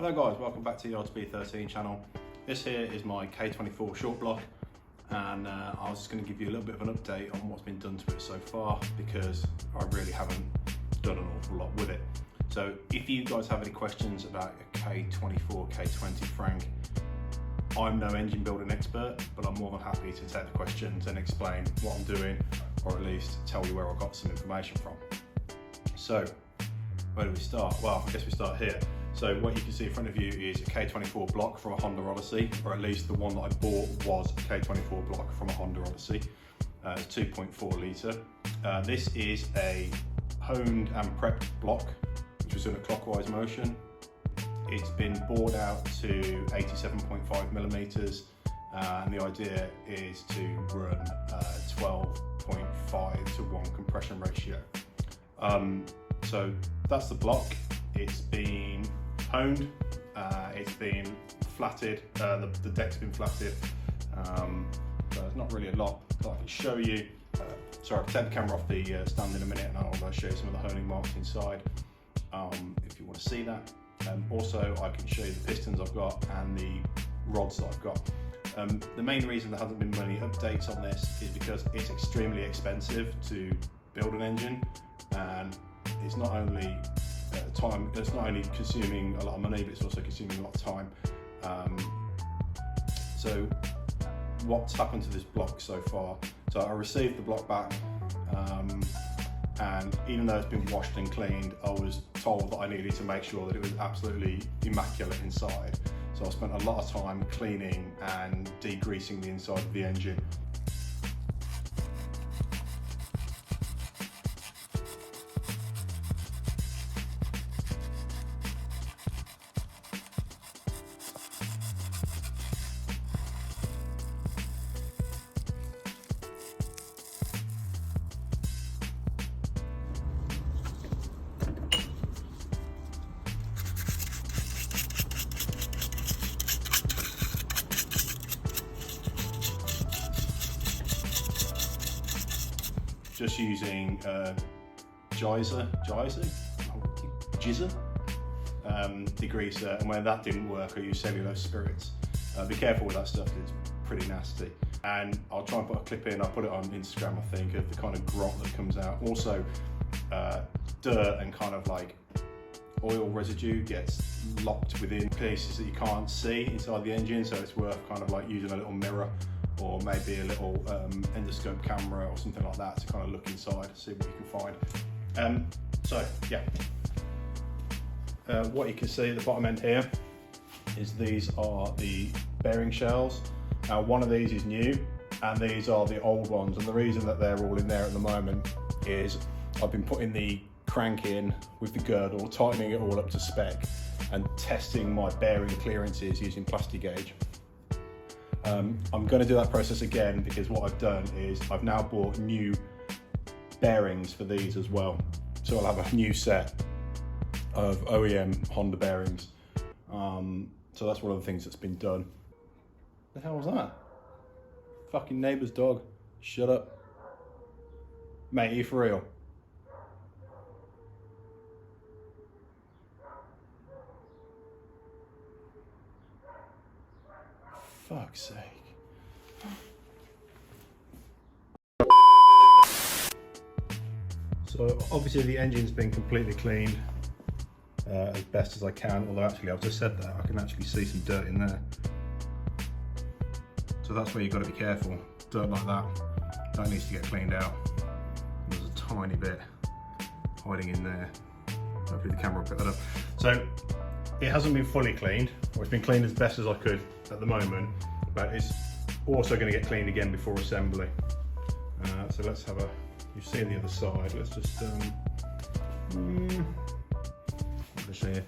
Hello guys, welcome back to the RTB13 channel. This here is my K24 short block, and I was just going to give you a little bit of an update on what's been done to it so far, because I really haven't done an awful lot with it. So if you guys have any questions about a K24, K20 Frank, I'm no engine building expert, but I'm more than happy to take the questions and explain what I'm doing, or at least tell you where I got some information from. So where do we start? Well, I guess we start here. So what you can see in front of you is a K24 block from a Honda Odyssey, or at least the one that I bought was a K24 block from a Honda Odyssey. It's 2.4 litre. This is a honed and prepped block, which was in a clockwise motion. It's been bored out to 87.5 millimeters, and the idea is to run 12.5 to 1 compression ratio. So that's the block. It's been honed, it's been flatted, the deck's been flatted, so there's not really a lot that I can show you. Sorry, I'll take the camera off the stand in a minute and I'll show you some of the honing marks inside, if you want to see that. Also, I can show you the pistons I've got and the rods that I've got. The main reason there hasn't been many updates on this is because it's extremely expensive to build an engine, and it's not only it's not only consuming a lot of money, but it's also consuming a lot of time. So what's happened to this block so far? So I received the block back, and even though it's been washed and cleaned, I was told that I needed to make sure that it was absolutely immaculate inside. So I spent a lot of time cleaning and degreasing the inside of the engine. Just using jizzer degreaser, and when that didn't work, I used cellulose spirits. Be careful with that stuff, it's pretty nasty. And I'll try and put a clip in, I'll put it on Instagram, I think, of the kind of grot that comes out. Also, dirt and kind of like oil residue gets locked within pieces that you can't see inside the engine, so it's worth kind of like using a little mirror or maybe a little endoscope camera or something like that to kind of look inside, see what you can find. So yeah, what you can see at the bottom end here is these are the bearing shells. Now one of these is new and these are the old ones, and the reason that they're all in there at the moment is I've been putting the crank in with the girdle, tightening it all up to spec and testing my bearing clearances using plastic gauge. I'm going to do that process again because what I've done is I've now bought new bearings for these as well. So I'll have a new set of OEM Honda bearings. So that's one of the things that's been done. The hell was that? Fucking neighbour's dog. Shut up. Mate, are you for real? Fuck's sake. So obviously the engine's been completely cleaned as best as I can, although actually I've just said that, I can actually see some dirt in there. So that's where you've got to be careful. Dirt like that needs to get cleaned out. There's a tiny bit hiding in there. Hopefully the camera will pick that up. So it hasn't been fully cleaned, or it's been cleaned as best as I could at the moment, but it's also going to get cleaned again before assembly. So let's have a, you see the other side, let's just show you. So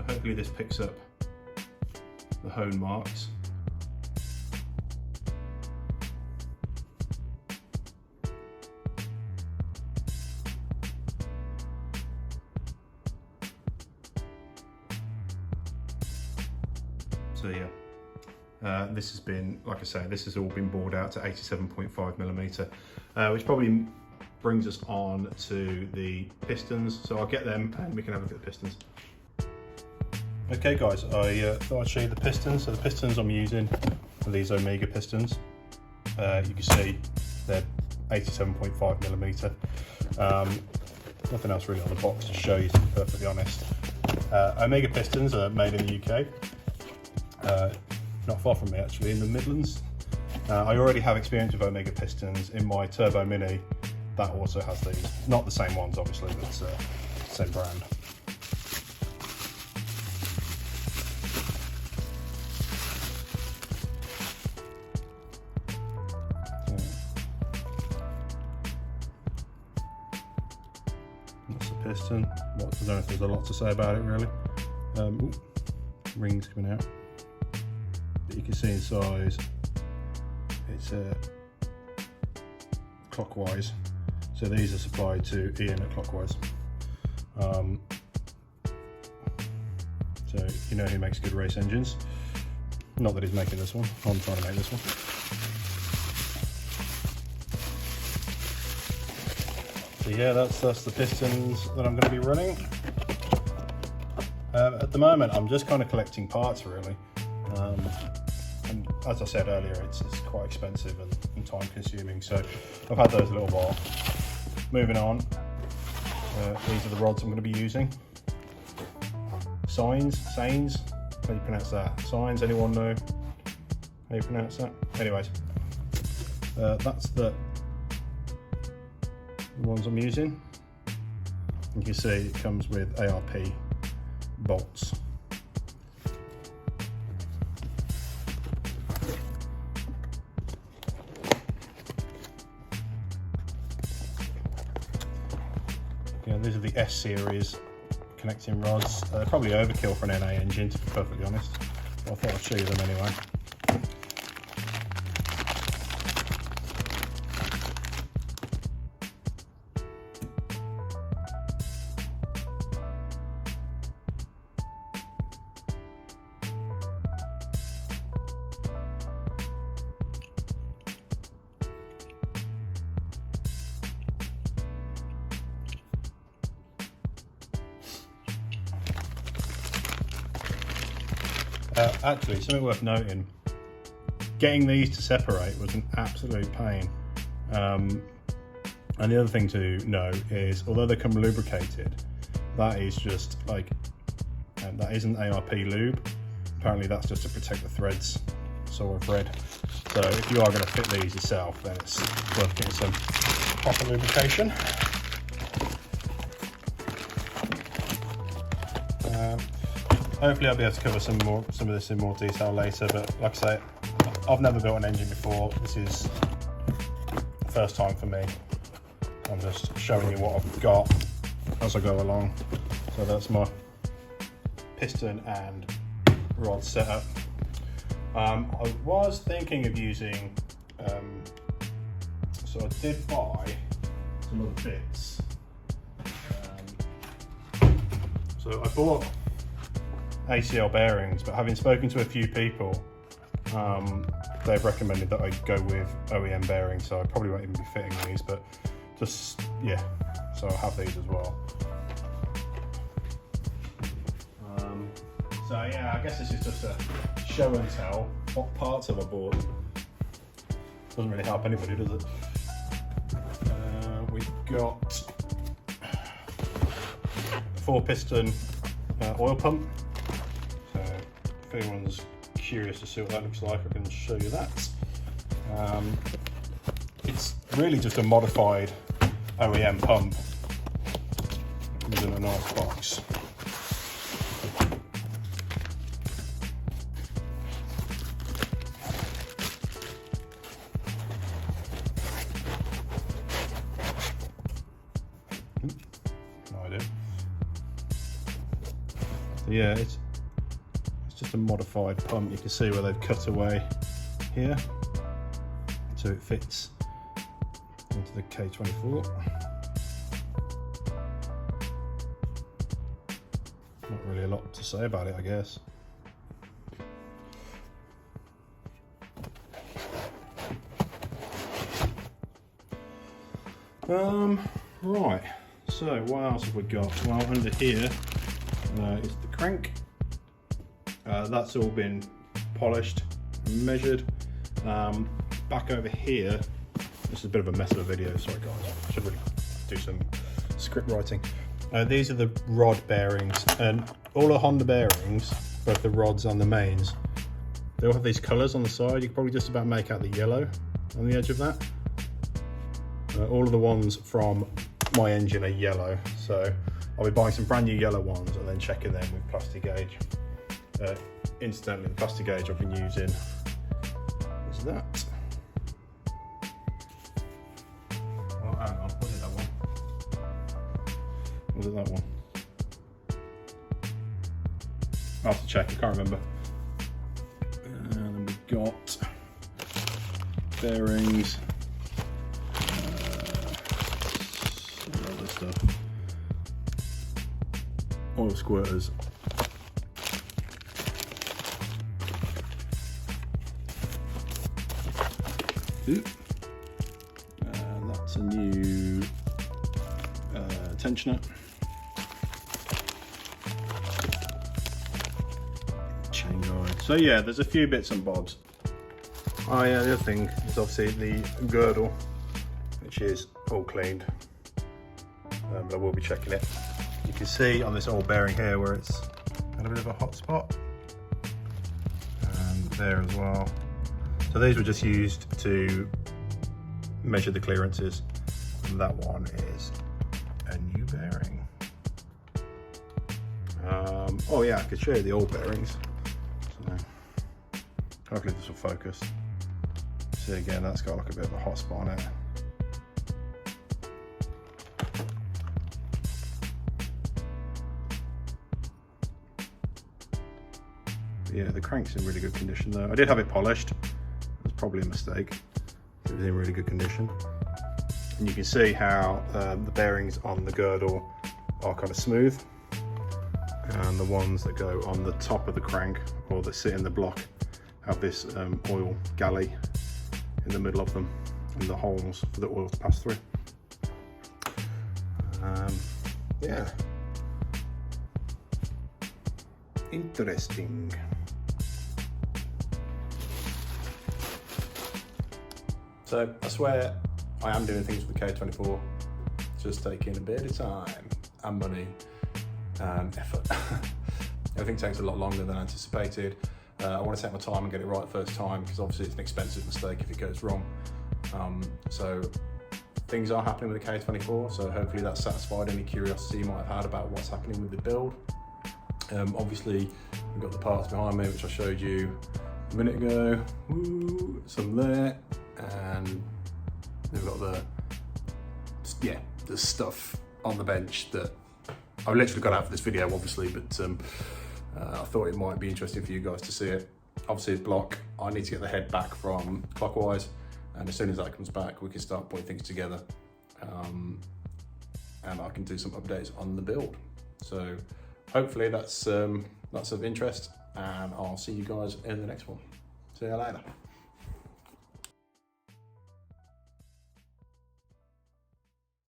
hopefully this picks up the hone marks. So yeah, this has been, like I say, this has all been bored out to 87.5 millimeter, which probably brings us on to the pistons. So I'll get them and we can have a look at the pistons. Okay guys, I thought I'd show you the pistons. So the pistons I'm using are these Omega pistons. You can see they're 87.5 millimeter. Nothing else really on the box to show you, to be perfectly honest. Omega pistons are made in the UK, not far from me actually, in the Midlands. I already have experience with Omega pistons in my Turbo Mini. That also has these, not the same ones obviously, but it's same brand. That's the piston. I don't know if there's a lot to say about it really. Rings coming out, but you can see in size it's clockwise, so these are supplied to Ian at Clockwise. So you know he makes good race engines. Not that he's making this one, I'm trying to make this one. So yeah, that's the pistons that I'm going to be running. At the moment I'm just kind of collecting parts really, and as I said earlier, it's quite expensive and time consuming, so I've had those a little while. Moving on, these are the rods I'm going to be using. Sains, how do you pronounce that? Sains, anyone know how you pronounce that? Anyways, that's the ones I'm using. You can see it comes with ARP bolts. Yeah, these are the S series connecting rods. Probably overkill for an NA engine, to be perfectly honest, but I thought I'd show you them anyway. Actually, something worth noting, getting these to separate was an absolute pain. And the other thing to know is, although they come lubricated, that is just like, that isn't ARP lube. Apparently that's just to protect the threads, so I've read. So if you are going to fit these yourself, then it's worth getting some proper lubrication. Hopefully I'll be able to cover some of this in more detail later, but like I say, I've never built an engine before. This is the first time for me. I'm just showing you what I've got as I go along. So that's my piston and rod setup. I was thinking of using, so I did buy some other bits. So I bought ACL bearings, but having spoken to a few people, they've recommended that I go with OEM bearings, so I probably won't even be fitting these, but just, yeah, so I'll have these as well. So yeah, I guess this is just a show and tell. What parts have I bought? Doesn't really help anybody, does it? We've got a 4-piston oil pump. If anyone's curious to see what that looks like, I can show you that. It's really just a modified OEM pump. It comes in a nice box. No idea. So yeah, it's just a modified pump. You can see where they've cut away here, so it fits into the K24. Not really a lot to say about it, I guess. Right, so what else have we got? Well, under here is the crank. That's all been polished, measured. Back over here, this is a bit of a mess of a video, sorry guys, I should really do some script writing. These are the rod bearings, and all the Honda bearings, both the rods and the mains, they all have these colours on the side. You can probably just about make out the yellow on the edge of that. All of the ones from my engine are yellow, so I'll be buying some brand new yellow ones and then checking them with plastic gauge. Incidentally, the plastic gauge I've been using is that. Oh, hang on, was it that one? Was it that one? I'll have to check, I can't remember. And then we've got bearings. Stuff. Oil squirters. And that's a new tensioner. Chain guide. So yeah, there's a few bits and bobs. Oh yeah, the other thing is obviously the girdle, which is all cleaned. But I will be checking it. You can see on this old bearing here where it's had a bit of a hot spot, and there as well. So these were just used to measure the clearances, and that one is a new bearing. Oh yeah, I could show you the old bearings. So hopefully this will focus. See again, that's got like a bit of a hot spot on it. Yeah, the crank's in really good condition though. I did have it polished. It was probably a mistake. It was in really good condition. And you can see how the bearings on the girdle are kind of smooth. And the ones that go on the top of the crank, or that sit in the block, have this oil galley in the middle of them, and the holes for the oil to pass through. Yeah. Interesting. So I swear I am doing things with the K24, just taking a bit of time and money and effort. Everything takes a lot longer than anticipated. I want to take my time and get it right first time, because obviously it's an expensive mistake if it goes wrong. So things are happening with the K24, so hopefully that's satisfied any curiosity you might have had about what's happening with the build. Obviously we've got the parts behind me, which I showed you a minute ago. Ooh, some there, and we've got the stuff on the bench that I've literally got out for this video, obviously, but I thought it might be interesting for you guys to see it. Obviously it's block, I need to get the head back from clockwise, and as soon as that comes back we can start putting things together, and I can do some updates on the build. So hopefully that's of interest, and I'll see you guys in the next one. See you later.